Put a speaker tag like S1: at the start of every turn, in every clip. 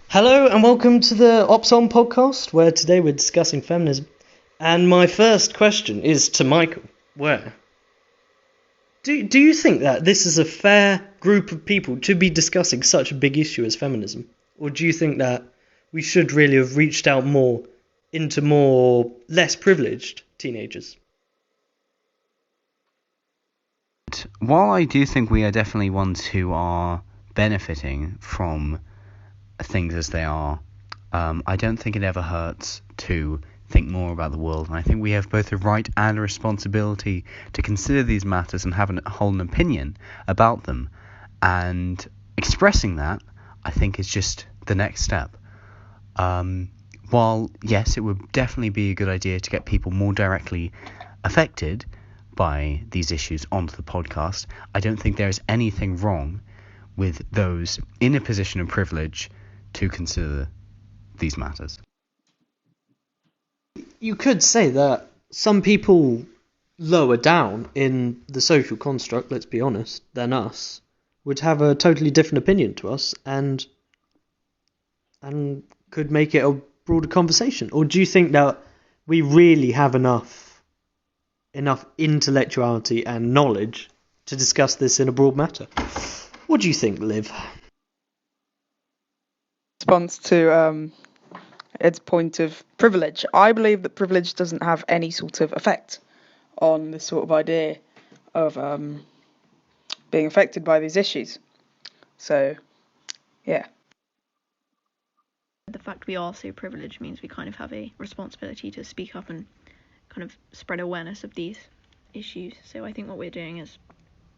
S1: Hello and welcome to the Ops On podcast, where today we're discussing feminism. And my first question is to Michael. Where? Do you think that this is a fair group of people to be discussing such a big issue as feminism? Or do you think that we should really have reached out more into more less privileged teenagers?
S2: While I do think we are definitely ones who are benefiting from things as they are, I don't think it ever hurts to think more about the world, and I think we have both a right and a responsibility to consider these matters and hold an opinion about them, and expressing that, I think, is just the next step. While, yes, it would definitely be a good idea to get people more directly affected by these issues onto the podcast, I don't think there is anything wrong with those in a position of privilege to consider these matters.
S1: You could say that some people lower down in the social construct, let's be honest, than us, would have a totally different opinion to us and could make it a broader conversation. Or do you think that we really have enough intellectuality and knowledge to discuss this in a broad matter? What do you think, Liv?
S3: Response to its point of privilege. I believe that privilege doesn't have any sort of effect on this sort of idea of being affected by these issues. So, yeah.
S4: The fact we are so privileged means we kind of have a responsibility to speak up and kind of spread awareness of these issues. So I think what we're doing is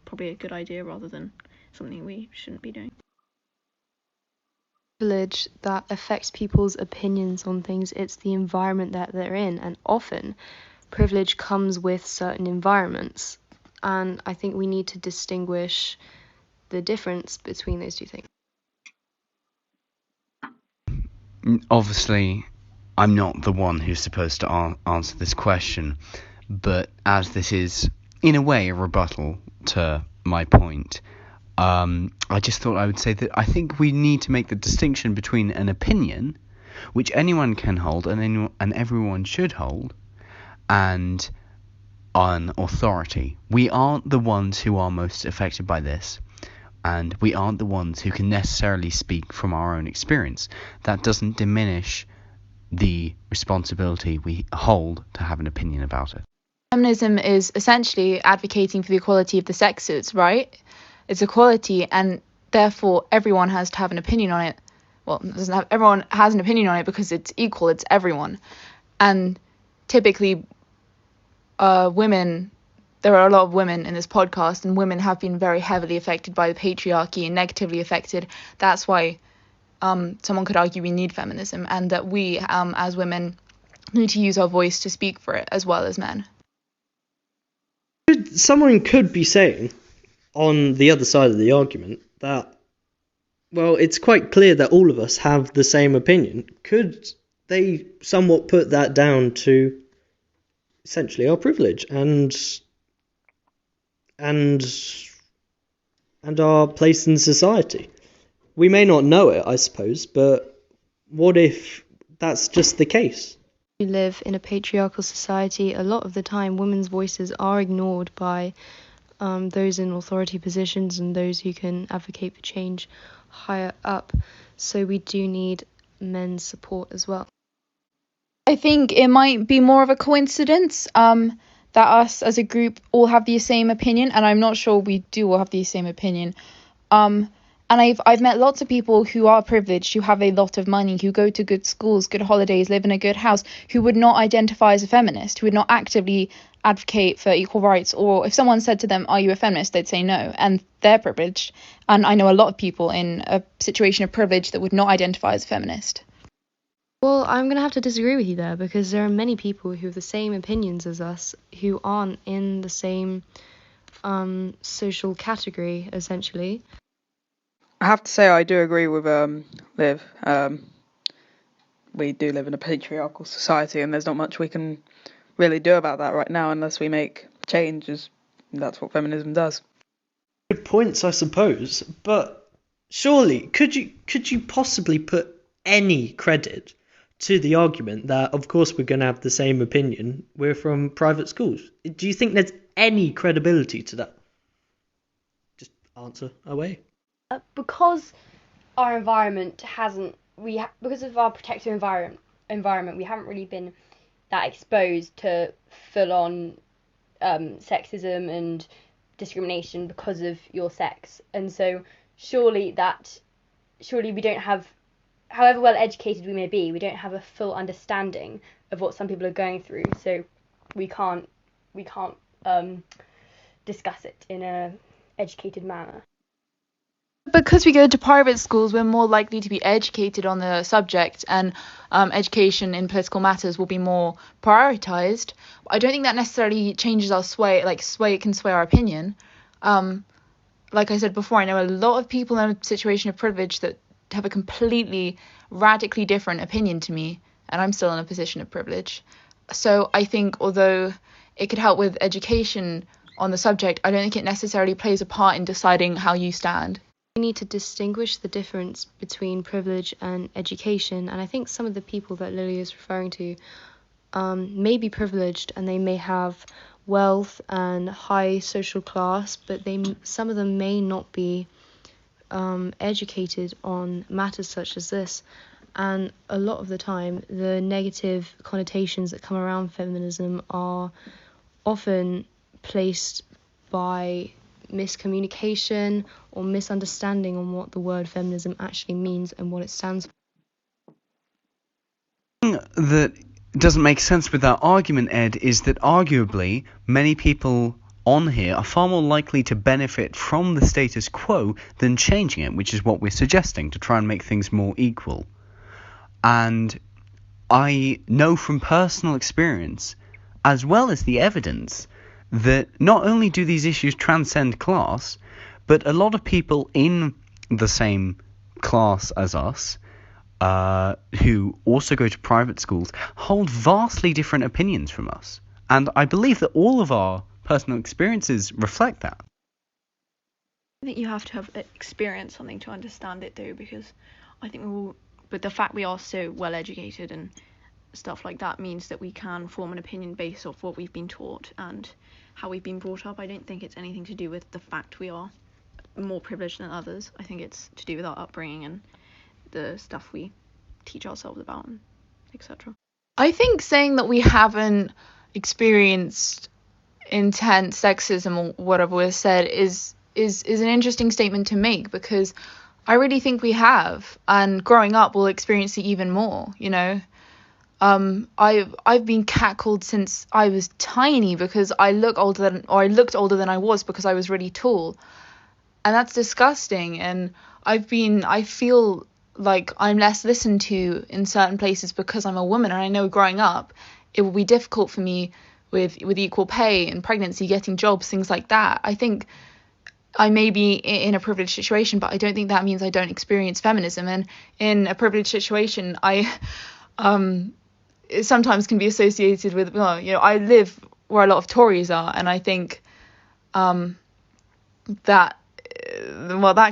S4: probably a good idea rather than something we shouldn't be doing.
S5: Privilege that affects people's opinions on things, it's the environment that they're in, and often privilege comes with certain environments, and I think we need to distinguish the difference between those two things.
S2: Obviously, I'm not the one who's supposed to answer this question, but as this is in a way a rebuttal to my point, I just thought I would say that I think we need to make the distinction between an opinion, which anyone can hold and everyone should hold, and an authority. We aren't the ones who are most affected by this, and we aren't the ones who can necessarily speak from our own experience. That doesn't diminish the responsibility we hold to have an opinion about it.
S6: Feminism is essentially advocating for the equality of the sexes, right? It's equality, and therefore everyone has to have an opinion on it. Well, everyone has an opinion on it because it's equal, it's everyone. And typically, women, there are a lot of women in this podcast, and women have been very heavily affected by the patriarchy and negatively affected. That's why someone could argue we need feminism, and that we, as women, need to use our voice to speak for it, as well as men.
S1: Someone could be saying, on the other side of the argument, that, well, it's quite clear that all of us have the same opinion. Could they somewhat put that down to essentially our privilege and our place in society? We may not know it, I suppose, but what if that's just the case?
S5: We live in a patriarchal society. A lot of the time, women's voices are ignored by those in authority positions and those who can advocate for change higher up. So we do need men's support as well.
S6: I think it might be more of a coincidence that us as a group all have the same opinion, and I'm not sure we do all have the same opinion. And I've met lots of people who are privileged, who have a lot of money, who go to good schools, good holidays, live in a good house, who would not identify as a feminist, who would not actively advocate for equal rights. Or if someone said to them, "Are you a feminist?" they'd say no, and they're privileged. And I know a lot of people in a situation of privilege that would not identify as a feminist.
S5: Well, I'm going to have to disagree with you there, because there are many people who have the same opinions as us who aren't in the same social category, essentially.
S3: I have to say I do agree with Liv. We do live in a patriarchal society, and there's not much we can really do about that right now unless we make changes. That's what feminism does.
S1: Good points, I suppose, but surely could you possibly put any credit to the argument that, of course, we're going to have the same opinion, we're from private schools? Do you think there's any credibility to that? Just answer away.
S7: Because our environment hasn't, because of our protective environment, we haven't really been that exposed to full-on sexism and discrimination because of your sex, and so surely we don't have, however well educated we may be, we don't have a full understanding of what some people are going through, so we can't discuss it in a educated manner.
S6: Because we go to private schools, we're more likely to be educated on the subject, and education in political matters will be more prioritized. I don't think that necessarily changes our it can sway our opinion. Like I said before, I know a lot of people in a situation of privilege that have a completely, radically different opinion to me, and I'm still in a position of privilege. So I think although it could help with education on the subject, I don't think it necessarily plays a part in deciding how you stand.
S5: We need to distinguish the difference between privilege and education, and I think some of the people that Lily is referring to may be privileged and they may have wealth and high social class, but some of them may not be educated on matters such as this. And a lot of the time, the negative connotations that come around feminism are often placed by miscommunication or misunderstanding on what the word feminism actually means and what it stands for.
S2: That doesn't make sense with that argument, Ed, is that arguably many people on here are far more likely to benefit from the status quo than changing it, which is what we're suggesting, to try and make things more equal. And I know from personal experience, as well as the evidence, that not only do these issues transcend class, but a lot of people in the same class as us, who also go to private schools, hold vastly different opinions from us. And I believe that all of our personal experiences reflect that.
S4: I think you have to have experienced something to understand it, though, because I think but the fact we are so well educated and stuff like that means that we can form an opinion based off what we've been taught and how we've been brought up. I don't think it's anything to do with the fact we are more privileged than others. I think it's to do with our upbringing and the stuff we teach ourselves about, and etc.
S6: I think saying that we haven't experienced intense sexism or whatever was said is an interesting statement to make, because I really think we have, and growing up we'll experience it even more, you know. I've been catcalled since I was tiny because I looked older than I was because I was really tall, and that's disgusting. And I feel like I'm less listened to in certain places because I'm a woman, and I know growing up it will be difficult for me with equal pay and pregnancy, getting jobs, things like that. I think I may be in a privileged situation, but I don't think that means I don't experience feminism. And in a privileged situation, it sometimes can be associated with, well, you know, I live where a lot of Tories are, and I think that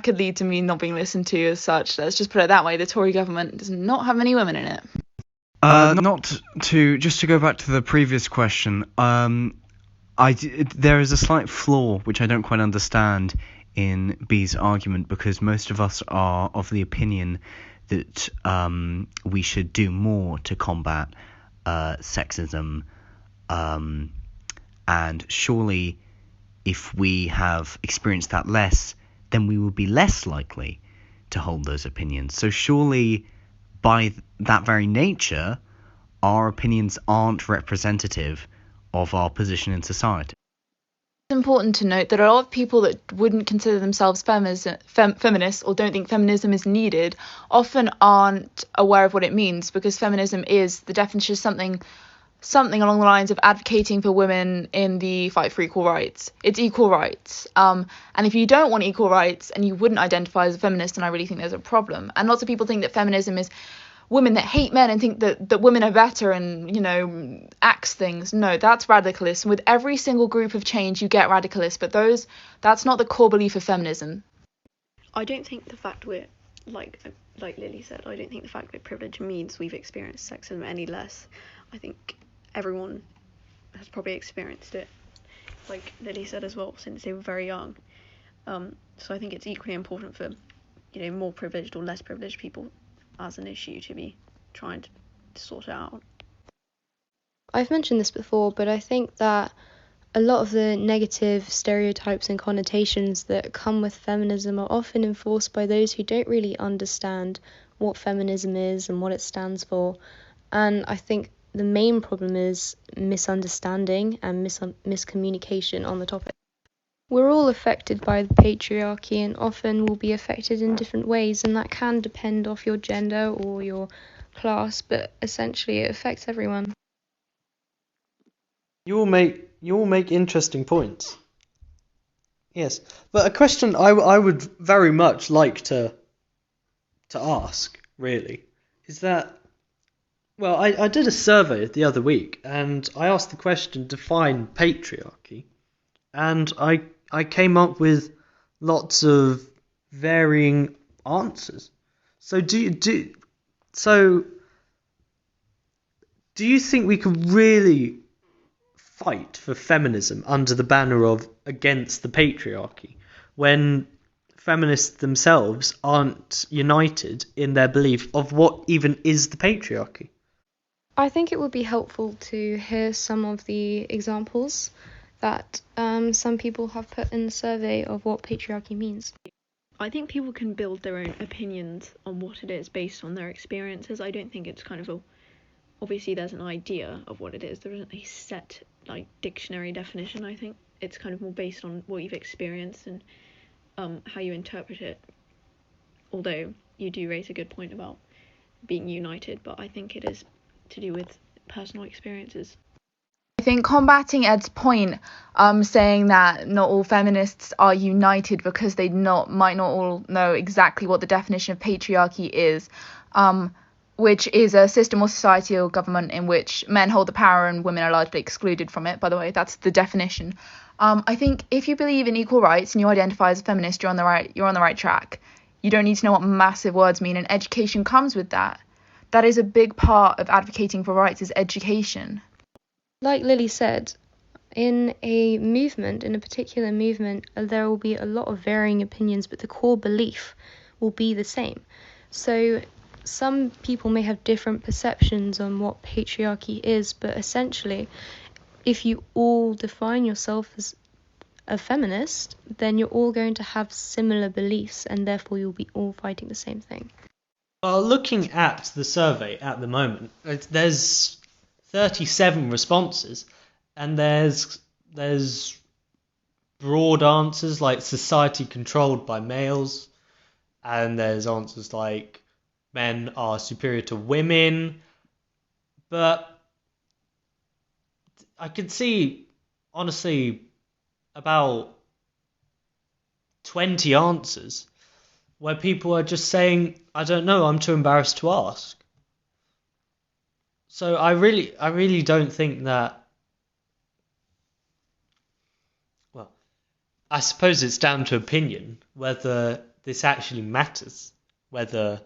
S6: could lead to me not being listened to as such. Let's just put it that way. The Tory government does not have many women in it.
S2: Just to go back to the previous question, there is a slight flaw which I don't quite understand in Bea's argument, because most of us are of the opinion that we should do more to combat sexism, and surely if we have experienced that less, then we will be less likely to hold those opinions. So surely by that very nature, our opinions aren't representative of our position in society.
S6: It's important to note that a lot of people that wouldn't consider themselves feminists or don't think feminism is needed often aren't aware of what it means, because feminism is, the definition is something along the lines of advocating for women in the fight for equal rights. It's equal rights. And if you don't want equal rights and you wouldn't identify as a feminist, then I really think there's a problem. And lots of people think that feminism is women that hate men and think that women are better and, you know, axe things. No, that's radicalist. And with every single group of change, you get radicalists. But that's not the core belief of feminism.
S4: I don't think the fact we're, like, like Lily said, I don't think the fact that privilege means we've experienced sexism any less. I think everyone has probably experienced it, like Lily said as well, since they were very young. So I think it's equally important for, more privileged or less privileged people as an issue to be trying to sort it out.
S5: I've mentioned this before, but I think that a lot of the negative stereotypes and connotations that come with feminism are often enforced by those who don't really understand what feminism is and what it stands for. And I think the main problem is misunderstanding and miscommunication on the topic. We're all affected by the patriarchy and often will be affected in different ways, and that can depend off your gender or your class, but essentially it affects everyone.
S1: You all make interesting points. Yes, but a question I would very much like to ask, really, is that, well, I did a survey the other week, and I asked the question, define patriarchy, and I came up with lots of varying answers. So do you think we could really fight for feminism under the banner of against the patriarchy when feminists themselves aren't united in their belief of what even is the patriarchy?
S5: I think it would be helpful to hear some of the examples that some people have put in the survey of what patriarchy means.
S4: I think people can build their own opinions on what it is based on their experiences. I don't think it's kind of obviously there's an idea of what it is. There isn't a set dictionary definition. I think it's kind of more based on what you've experienced and how you interpret it. Although you do raise a good point about being united, but I think it is to do with personal experiences.
S6: I think combating Ed's point, saying that not all feminists are united because they might not all know exactly what the definition of patriarchy is, which is a system or society or government in which men hold the power and women are largely excluded from it. By the way, that's the definition. I think if you believe in equal rights and you identify as a feminist, you're on the right track. You don't need to know what massive words mean, and education comes with that. That is a big part of advocating for rights, is education.
S5: Like Lily said, in a particular movement, there will be a lot of varying opinions, but the core belief will be the same. So some people may have different perceptions on what patriarchy is, but essentially, if you all define yourself as a feminist, then you're all going to have similar beliefs, and therefore you'll be all fighting the same thing.
S1: Well, looking at the survey at the moment, there's 37 responses, and there's broad answers like society controlled by males, and there's answers like men are superior to women, but I could see, honestly, about 20 answers where people are just saying, I don't know, I'm too embarrassed to ask. So I really don't think that, well, I suppose it's down to opinion whether this actually matters, whether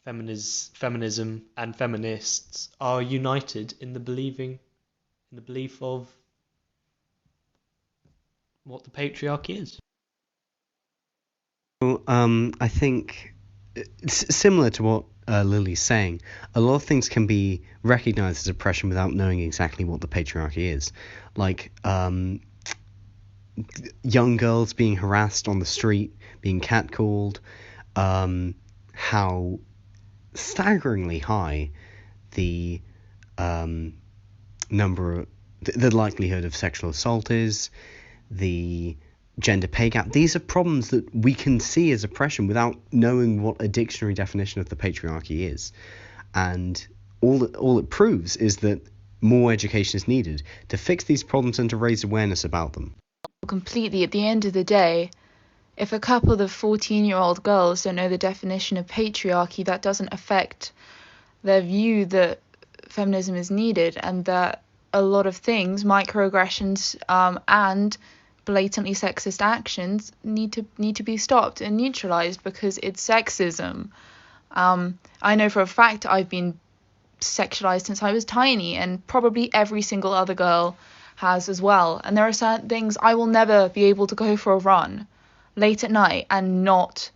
S1: feminism and feminists are united in the belief of what the patriarchy is.
S2: Well, I think similar to what Lily's saying, a lot of things can be recognized as oppression without knowing exactly what the patriarchy is. Like young girls being harassed on the street, being catcalled, how staggeringly high the the likelihood of sexual assault is, the gender pay gap. These are problems that we can see as oppression without knowing what a dictionary definition of the patriarchy is. And all it proves is that more education is needed to fix these problems and to raise awareness about them.
S6: Completely. At the end of the day, if a couple of 14-year-old girls don't know the definition of patriarchy, that doesn't affect their view that feminism is needed and that a lot of things, microaggressions, and blatantly sexist actions need to be stopped and neutralized because it's sexism. I know for a fact I've been sexualized since I was tiny, and probably every single other girl has as well. And there are certain things I will never be able to go for a run late at night and not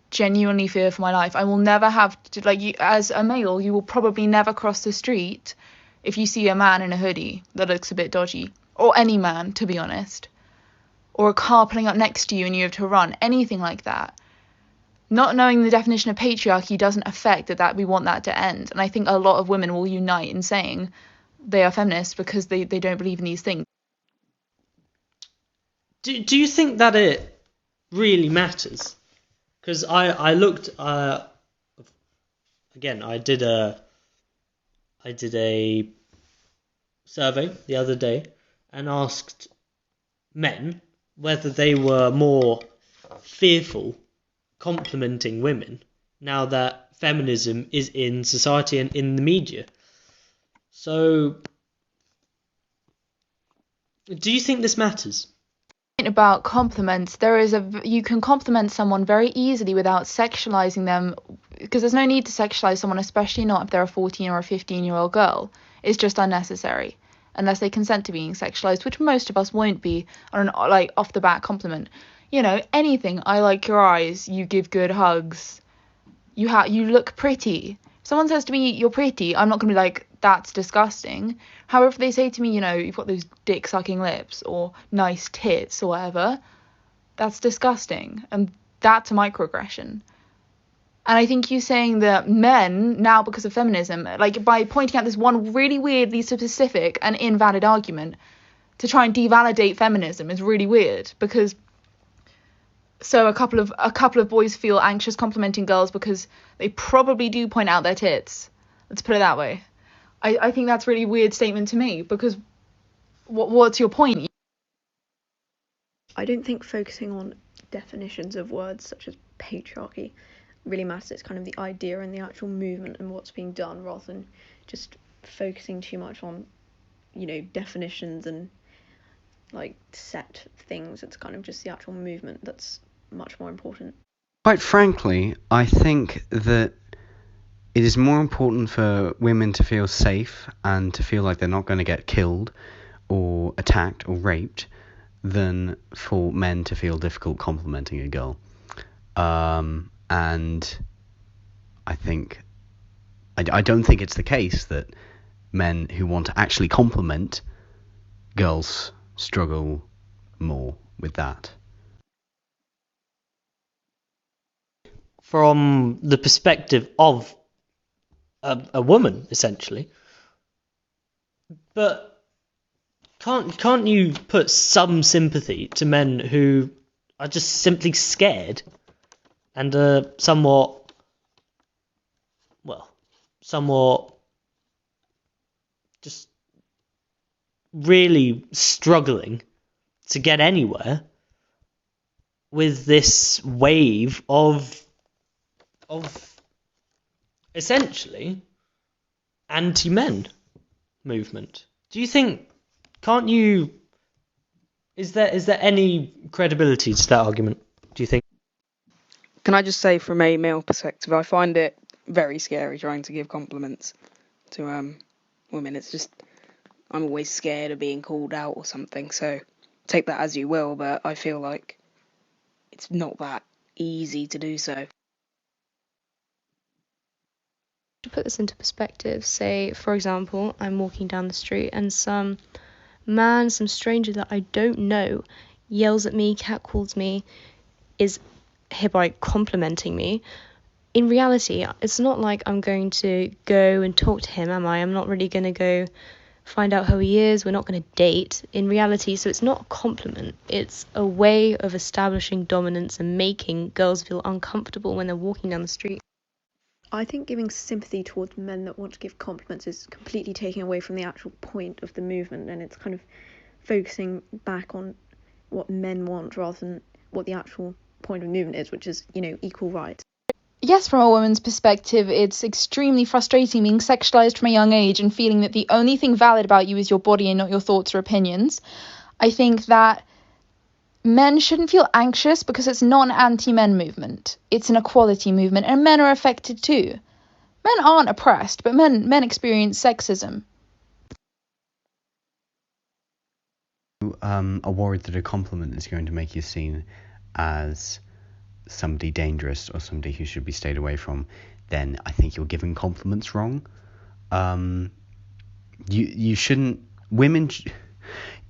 S6: genuinely fear for my life. I will never have to, like, you as a male, you will probably never cross the street if you see a man in a hoodie that looks a bit dodgy, or any man, to be honest, or a car pulling up next to you and you have to run, anything like that. Not knowing the definition of patriarchy doesn't affect that we want that to end. And I think a lot of women will unite in saying they are feminists because they don't believe in these things.
S1: Do you think that it really matters? Because I looked again. I did a survey the other day and asked men whether they were more fearful complimenting women now that feminism is in society and in the media. So, do you think this matters?
S6: About compliments, you can compliment someone very easily without sexualizing them, because there's no need to sexualize someone, especially not if they're a 14 or a 15-year-old girl. It's just unnecessary unless they consent to being sexualized, which most of us won't be on an off the bat compliment. You know, anything. I like your eyes, you give good hugs, you look pretty. If someone says to me, you're pretty, I'm not going to be like, that's disgusting. However, if they say to me, you know, you've got those dick-sucking lips or nice tits or whatever, that's disgusting. And that's a microaggression. And I think you saying that men, now because of feminism, like by pointing out this one really weirdly specific and invalid argument to try and devalidate feminism is really weird, because so a couple of boys feel anxious complimenting girls because they probably do point out their tits. Let's put it that way. I think that's a really weird statement to me, because what's your point?
S4: I don't think focusing on definitions of words such as patriarchy really matters. It's kind of the idea and the actual movement and what's being done, rather than just focusing too much on, you know, definitions and like set things. It's kind of just the actual movement that's much more important.
S2: Quite frankly, I think that it is more important for women to feel safe and to feel like they're not going to get killed or attacked or raped than for men to feel difficult complimenting a girl. And I think I don't think it's the case that men who want to actually compliment girls struggle more with that.
S1: From the perspective of a woman, essentially. But can't you put some sympathy to men who are just simply scared and are somewhat just really struggling to get anywhere with this wave of essentially anti-men movement? Do you think, is there any credibility to that argument, do you think?
S3: Can I just say, from a male perspective, I find it very scary trying to give compliments to women. It's just, I'm always scared of being called out or something, so take that as you will, but I feel like it's not that easy to do so.
S5: To put this into perspective, say, for example, I'm walking down the street and some stranger that I don't know yells at me, catcalls me, is hereby complimenting me. In reality, it's not like I'm going to go and talk to him, am I? I'm not really going to go find out who he is. We're not going to date in reality. So it's not a compliment. It's a way of establishing dominance and making girls feel uncomfortable when they're walking down the street.
S4: I think giving sympathy towards men that want to give compliments is completely taking away from the actual point of the movement, and it's kind of focusing back on what men want rather than what the actual point of the movement is, which is, you know, equal rights.
S6: Yes, from a woman's perspective, it's extremely frustrating being sexualized from a young age and feeling that the only thing valid about you is your body and not your thoughts or opinions. I think that men shouldn't feel anxious because it's not an anti-men movement. It's an equality movement, and men are affected too. Men aren't oppressed, but men experience sexism.
S2: Are worried that a compliment is going to make you seen as somebody dangerous or somebody who should be stayed away from, then I think you're giving compliments wrong. You shouldn't.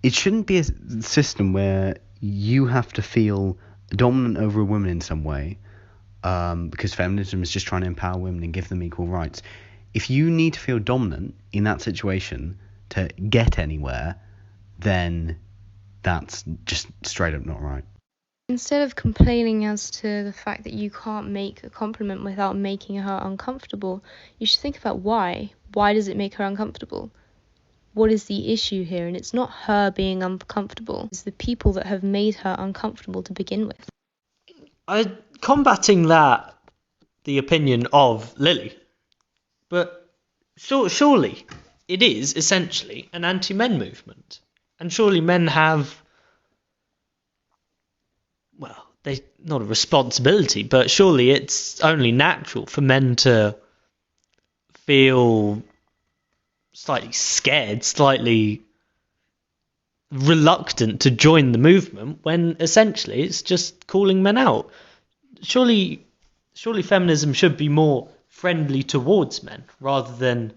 S2: It shouldn't be a system where you have to feel dominant over a woman in some way, because feminism is just trying to empower women and give them equal rights. If you need to feel dominant in that situation to get anywhere, then that's just straight up not right.
S5: Instead of complaining as to the fact that you can't make a compliment without making her uncomfortable, you should think about why. Why does it make her uncomfortable? What is the issue here? And it's not her being uncomfortable. It's the people that have made her uncomfortable to begin with.
S1: Combating the opinion of Lily, but surely it is essentially an anti-men movement. And surely men have, well, they not a responsibility, but surely it's only natural for men to feel slightly scared, slightly reluctant to join the movement when essentially it's just calling men out. Surely feminism should be more friendly towards men rather than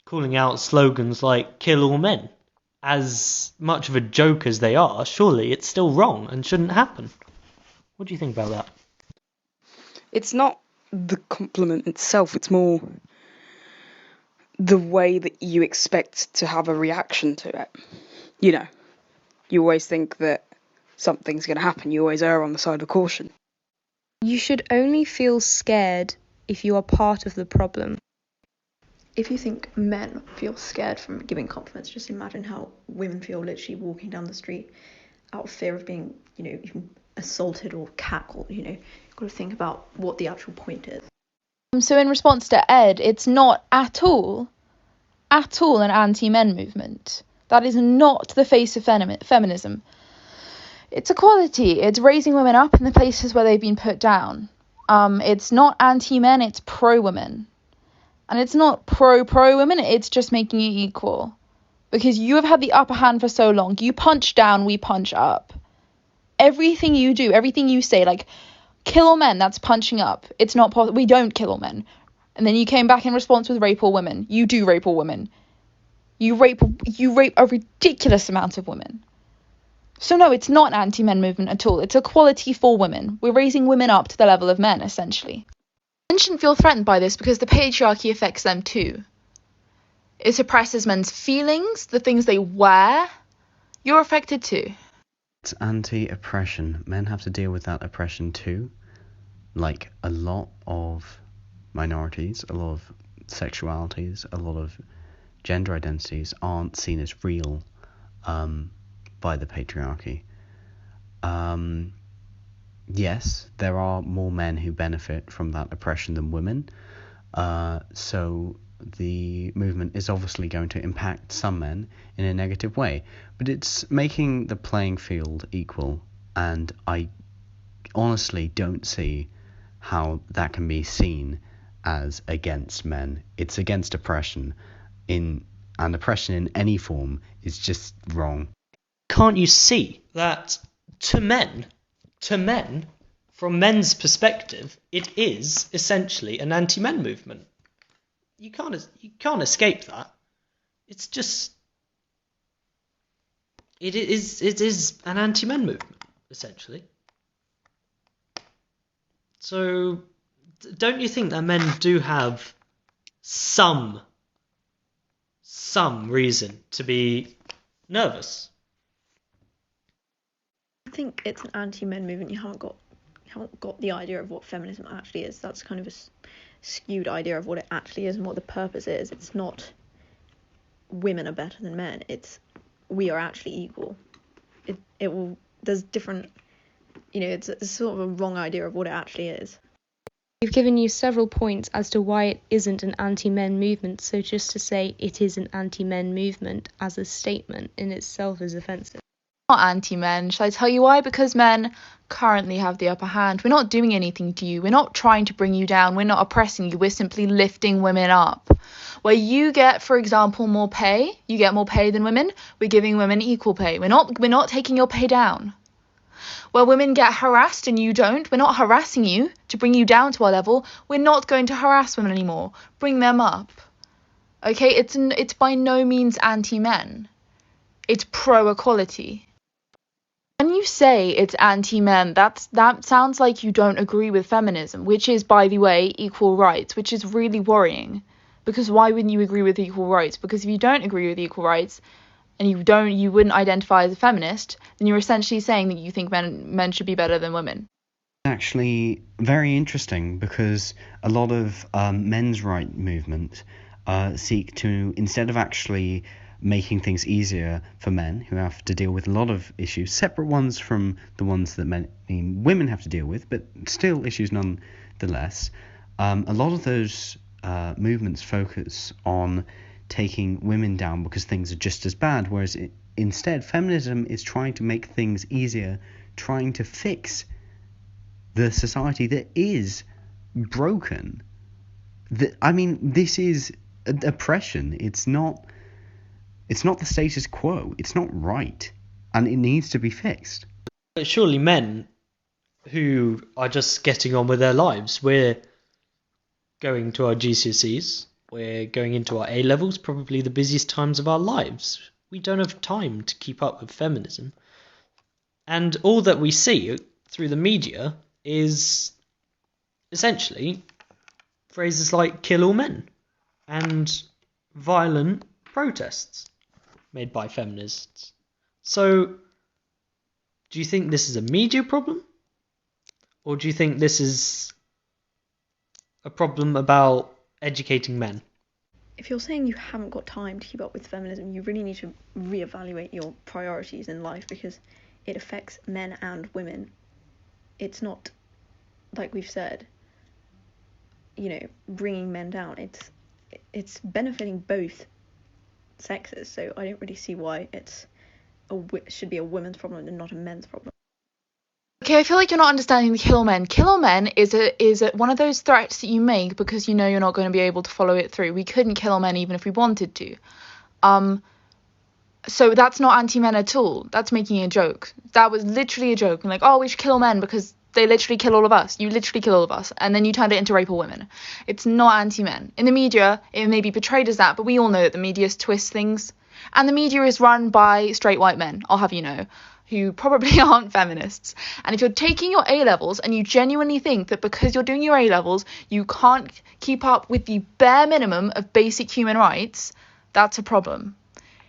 S1: calling out slogans like "kill all men." As much of a joke as they are, surely it's still wrong and shouldn't happen. What do you think about that?
S3: It's not the compliment itself, it's more the way that you expect to have a reaction to it. You know, you always think that something's going to happen. You always err on the side of caution.
S5: You should only feel scared if you are part of the problem.
S4: If you think men feel scared from giving compliments, just imagine how women feel literally walking down the street out of fear of being, even assaulted or cackled, You've got to think about what the actual point is.
S6: So in response to Ed, it's not at all an anti-men movement. That is not the face of feminism. It's equality. It's raising women up in the places where they've been put down. It's not anti-men, it's pro-women. And it's not pro-women, it's just making it equal. Because you have had the upper hand for so long. You punch down, we punch up. Everything you do, everything you say, like, kill all men, that's punching up. It's not possible. We don't kill all men. And then you came back in response with rape all women. You do rape all women. You rape a ridiculous amount of women. So no, it's not an anti-men movement at all. It's equality for women. We're raising women up to the level of men, essentially. Men shouldn't feel threatened by this because the patriarchy affects them too. It oppresses men's feelings, the things they wear. You're affected too.
S2: It's anti-oppression. Men have to deal with that oppression too. Like a lot of minorities, a lot of sexualities, a lot of gender identities aren't seen as real by the patriarchy. Yes, there are more men who benefit from that oppression than women. So the movement is obviously going to impact some men in a negative way. But it's making the playing field equal. And I honestly don't see how that can be seen as against men. It's against oppression. And oppression in any form is just wrong.
S1: Can't you see that to men, from men's perspective, it is essentially an anti-men movement? You can't escape that. It's just it is an anti-men movement essentially. So don't you think that men do have some reason to be nervous?
S4: I think it's an anti-men movement. You haven't got the idea of what feminism actually is. That's kind of a skewed idea of what it actually is and what the purpose is. It's not women are better than men. It's we are actually equal. There's different, it's sort of a wrong idea of what it actually is.
S5: We've given you several points as to why it isn't an anti-men movement, so just to say it is an anti-men movement as a statement in itself is offensive.
S6: Not anti-men. Shall I tell you why? Because men currently have the upper hand. We're not doing anything to you. We're not trying to bring you down. We're not oppressing you. We're simply lifting women up. Where you get, for example, more pay, you get more pay than women, we're giving women equal pay. We're not taking your pay down. Where women get harassed and you don't, we're not harassing you to bring you down to our level. We're not going to harass women anymore. Bring them up. Okay, it's by no means anti-men. It's pro-equality. When you say it's anti-men, that sounds like you don't agree with feminism, which is, by the way, equal rights, which is really worrying. Because why wouldn't you agree with equal rights? Because if you don't agree with equal rights, and you wouldn't identify as a feminist, then you're essentially saying that you think men should be better than women.
S2: Actually, very interesting, because a lot of men's right movements seek to, instead of actually making things easier for men who have to deal with a lot of issues, separate ones from the ones that women have to deal with, but still issues nonetheless, a lot of those movements focus on taking women down because things are just as bad, whereas instead feminism is trying to make things easier, trying to fix the society that is broken. This is oppression. It's not the status quo. It's not right, and it needs to be fixed.
S1: But surely men who are just getting on with their lives, we're going to our GCSEs, we're going into our A-levels, probably the busiest times of our lives. We don't have time to keep up with feminism. And all that we see through the media is essentially phrases like kill all men and violent protests made by feminists. So, do you think this is a media problem? Or do you think this is a problem about educating men?
S4: If you're saying you haven't got time to keep up with feminism, you really need to reevaluate your priorities in life, because it affects men and women. It's not, like we've said, bringing men down. It's benefiting both sexes, so I don't really see why it should be a women's problem and not a men's problem.
S6: Okay, I feel like you're not understanding the kill men. Kill men is one of those threats that you make because you know you're not going to be able to follow it through. We couldn't kill men even if we wanted to. So that's not anti-men at all. That's making a joke. That was literally a joke. Like, oh, we should kill men because they literally kill all of us. You literally kill all of us. And then you turned it into rape all women. It's not anti-men. In the media, it may be portrayed as that, but we all know that the media twists things. And the media is run by straight white men, I'll have you know, who probably aren't feminists. And if you're taking your A-levels and you genuinely think that because you're doing your A-levels, you can't keep up with the bare minimum of basic human rights, that's a problem.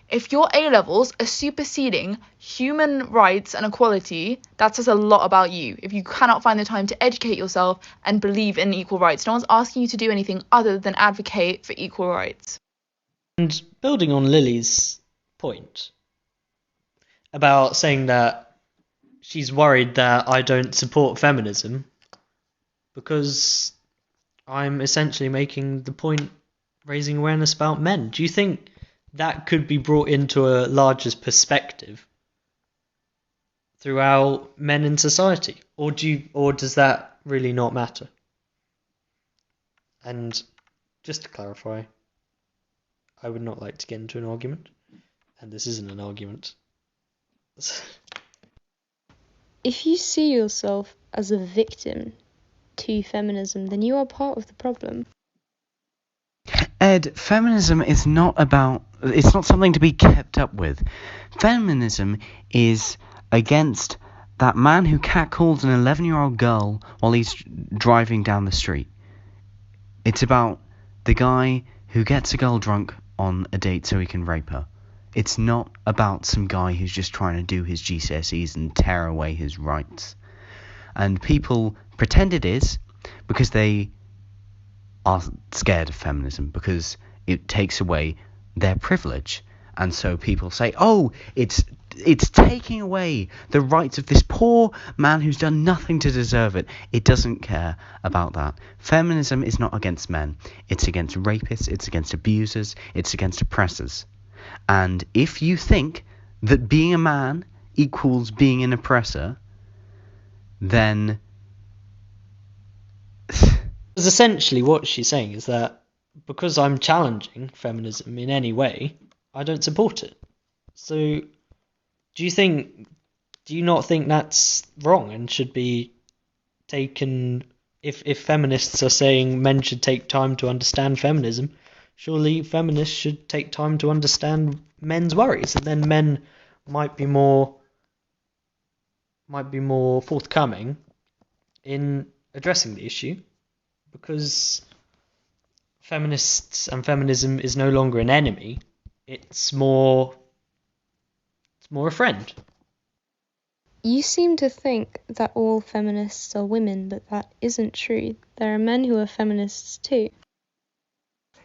S6: If your A-levels are superseding human rights and equality, that says a lot about you. If you cannot find the time to educate yourself and believe in equal rights, no one's asking you to do anything other than advocate for equal rights.
S1: And building on Lily's point about saying that she's worried that I don't support feminism because I'm essentially making the point raising awareness about men. Do you think that could be brought into a larger perspective throughout men in society, or does that really not matter? And just to clarify, I would not like to get into an argument, and this isn't an argument.
S5: If you see yourself as a victim to feminism, then you are part of the problem.
S2: Ed, feminism is it's not something to be kept up with. Feminism is against that man who catcalls an 11-year-old girl while he's driving down the street. It's about the guy who gets a girl drunk on a date so he can rape her. It's not about some guy who's just trying to do his GCSEs and tear away his rights. And people pretend it is because they are scared of feminism, because it takes away their privilege. And so people say, oh, it's taking away the rights of this poor man who's done nothing to deserve it. It doesn't care about that. Feminism is not against men. It's against rapists, it's against abusers, it's against oppressors. And if you think that being a man equals being an oppressor, then...
S1: Because essentially what she's saying is that because I'm challenging feminism in any way, I don't support it. So do you not think that's wrong and should be taken... If feminists are saying men should take time to understand feminism, surely feminists should take time to understand men's worries, and then men might be more forthcoming in addressing the issue, because feminists and feminism is no longer an enemy, it's more a friend.
S5: You seem to think that all feminists are women, but that isn't true. There are men who are feminists too.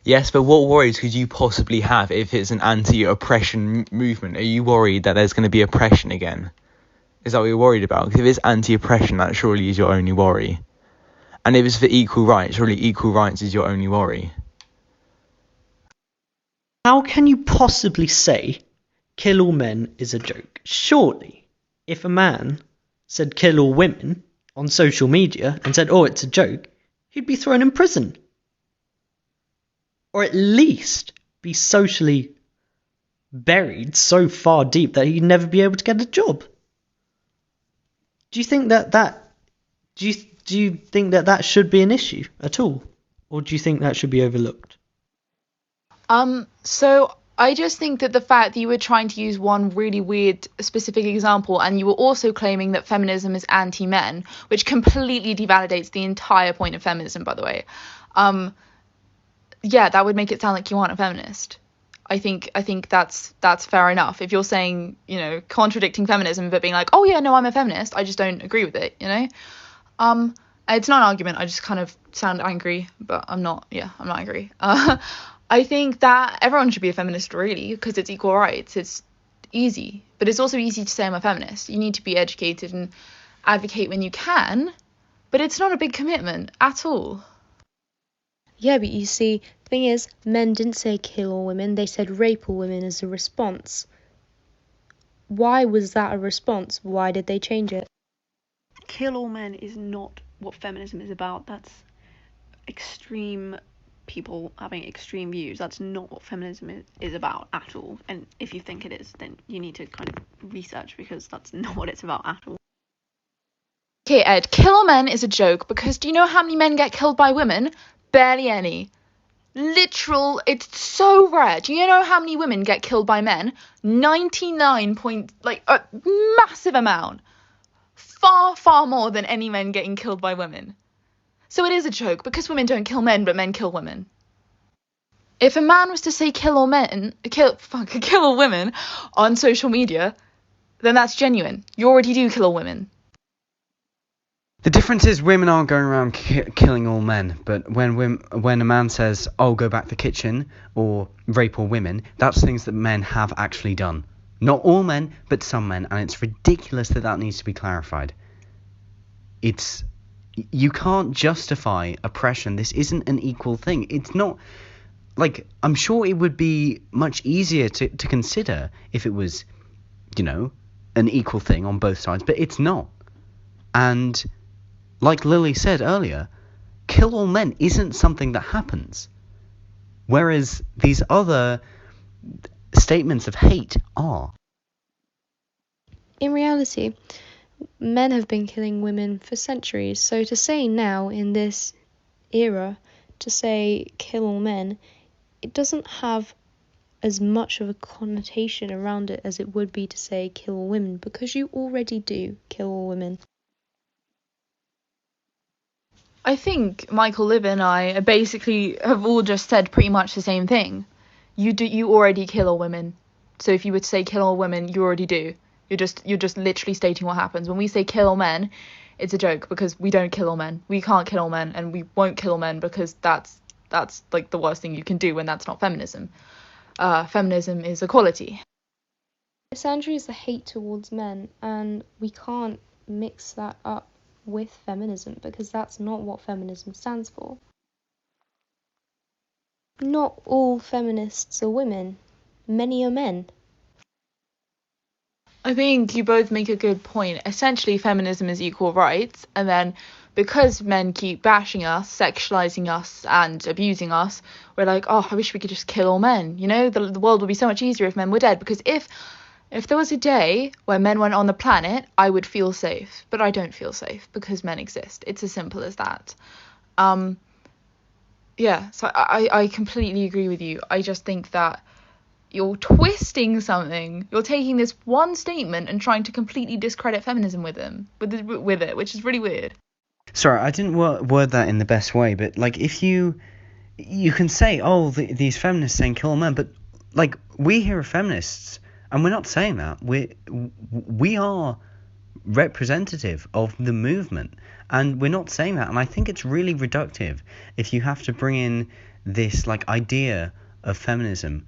S8: Yes, but what worries could you possibly have if it's an anti-oppression movement? Are you worried that there's going to be oppression again? Is that what you're worried about? Because if it's anti-oppression, that surely is your only worry. And if it's for equal rights, surely equal rights is your only worry.
S1: How can you possibly say kill all men is a joke? Surely, if a man said kill all women on social media and said, oh, it's a joke, he'd be thrown in prison. Or at least be socially buried so far deep that he'd never be able to get a job. Do you think that should be an issue at all? Or do you think that should be overlooked?
S6: So I just think that the fact that you were trying to use one really weird specific example, and you were also claiming that feminism is anti-men, which completely devalidates the entire point of feminism, by the way. Yeah, that would make it sound like you aren't a feminist. I think that's fair enough. If you're saying, contradicting feminism but being like, oh yeah, no, I'm a feminist, I just don't agree with it, It's not an argument, I just kind of sound angry, but I'm not angry. I think that everyone should be a feminist, really, because it's equal rights. It's easy. But it's also easy to say I'm a feminist. You need to be educated and advocate when you can, but it's not a big commitment at all.
S5: Yeah, but you see, the thing is, men didn't say kill all women, they said rape all women as a response. Why was that a response? Why did they change it?
S4: Kill all men is not what feminism is about. That's extreme people having extreme views. That's not what feminism is about at all. And if you think it is, then you need to kind of research, because that's not what it's about at all.
S6: Okay, Ed, kill all men is a joke, because do you know how many men get killed by women? Barely any. It's so rare. Do you know how many women get killed by men? 99 point, a massive amount. Far, far more than any men getting killed by women. So it is a joke, because women don't kill men, but men kill women. If a man was to say kill all women on social media, then that's genuine. You already do kill all women.
S2: The difference is women aren't going around killing all men, but when a man says, oh, go back to the kitchen, or rape all women, that's things that men have actually done. Not all men, but some men, and it's ridiculous that needs to be clarified. You can't justify oppression. This isn't an equal thing. It's not, I'm sure it would be much easier to consider if it was, an equal thing on both sides, but it's not. And like Lily said earlier, kill all men isn't something that happens. Whereas these other statements of hate are.
S5: In reality, men have been killing women for centuries, so to say now, in this era, to say kill all men, it doesn't have as much of a connotation around it as it would be to say kill all women, because you already do kill all women.
S6: I think Michael, Liv and I basically have all just said pretty much the same thing. You already kill all women. So if you would say kill all women, you already do. You're just literally stating what happens. When we say kill all men, it's a joke, because we don't kill all men. We can't kill all men, and we won't kill all men, because that's the worst thing you can do, when that's not feminism. Feminism is equality.
S5: Misandry is the hate towards men, and we can't mix that up with feminism, because that's not what feminism stands for. Not all feminists are women. Many are men.
S3: I think you both make a good point. Essentially, feminism is equal rights, and then because men keep bashing us, sexualizing us, and abusing us, we're like, oh, I wish we could just kill all men. You know, the world would be so much easier if men were dead. Because if there was a day where men weren't on the planet, I would feel safe. But I don't feel safe because men exist. It's as simple as that. Yeah, so I completely agree with you. I just think that you're twisting something. You're taking this one statement and trying to completely discredit feminism with it, which is really weird.
S2: Sorry, I didn't word that in the best way, but like if you can say, oh, these feminists saying kill all men, but like we here are feminists, and we're not saying that. We are representative of the movement, and we're not saying that. And I think it's really reductive if you have to bring in this like idea of feminism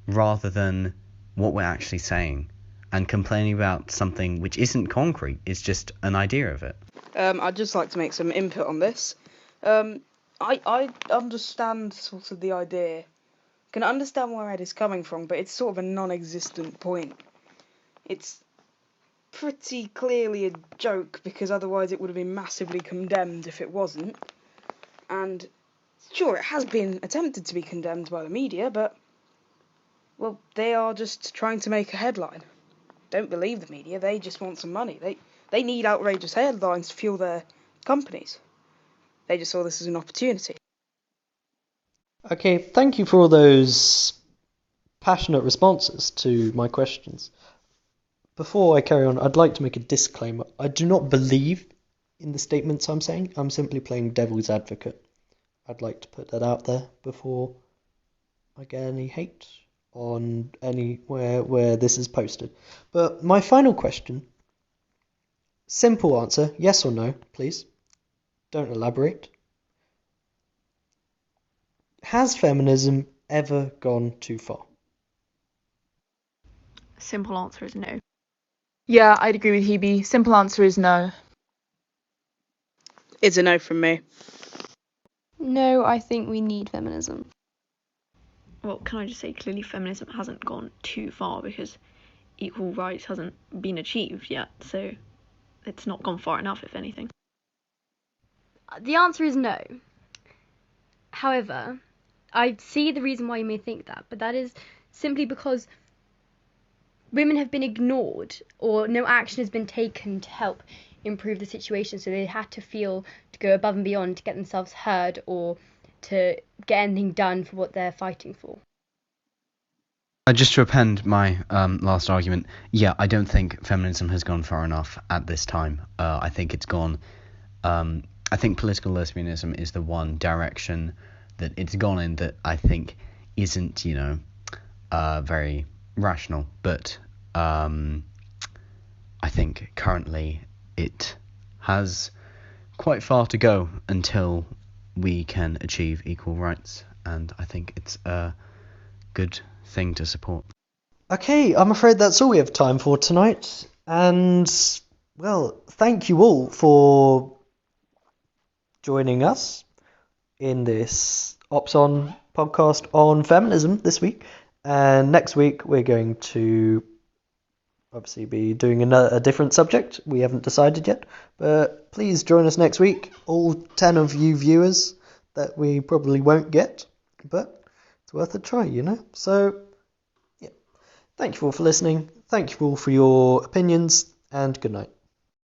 S2: rather than what we're actually saying, and complaining about something which isn't concrete. It's just an idea of it.
S3: I'd just like to make some input on this. I understand sort of the idea. Can understand where Ed is coming from, but it's sort of a non-existent point. It's pretty clearly a joke, because otherwise it would have been massively condemned if it wasn't. And sure, it has been attempted to be condemned by the media, but, well, they are just trying to make a headline. Don't believe the media, they just want some money. They need outrageous headlines to fuel their companies. They just saw this as an opportunity.
S1: Okay, thank you for all those passionate responses to my questions. Before I carry on, I'd like to make a disclaimer. I do not believe in the statements I'm saying. I'm simply playing devil's advocate. I'd like to put that out there before I get any hate on anywhere where this is posted. But my final question, simple answer, yes or no, please. Don't elaborate. Has feminism ever gone too far?
S4: Simple answer is no.
S3: Yeah, I'd agree with Hebe. Simple answer is no. It's a no from me.
S5: No, I think we need feminism.
S4: Well, can I just say, clearly feminism hasn't gone too far because equal rights hasn't been achieved yet, so it's not gone far enough, if anything.
S7: The answer is no. However, I see the reason why you may think that, but that is simply because women have been ignored or no action has been taken to help improve the situation, so they had to go above and beyond to get themselves heard or to get anything done for what they're fighting for.
S2: Just to append my last argument, yeah, I don't think feminism has gone far enough at this time. I think it's gone. I think political lesbianism is the one direction that it's gone in that I think isn't, very rational. But I think currently it has quite far to go until we can achieve equal rights, and I think it's a good thing to support.
S1: Okay, I'm afraid that's all we have time for tonight. And, well, thank you all for joining us in this Ops.on podcast on feminism this week. And next week we're going to obviously be doing a different subject. We haven't decided yet. But please join us next week, all 10 of you viewers that we probably won't get. But it's worth a try, So, yeah. Thank you all for listening. Thank you all for your opinions, and good night.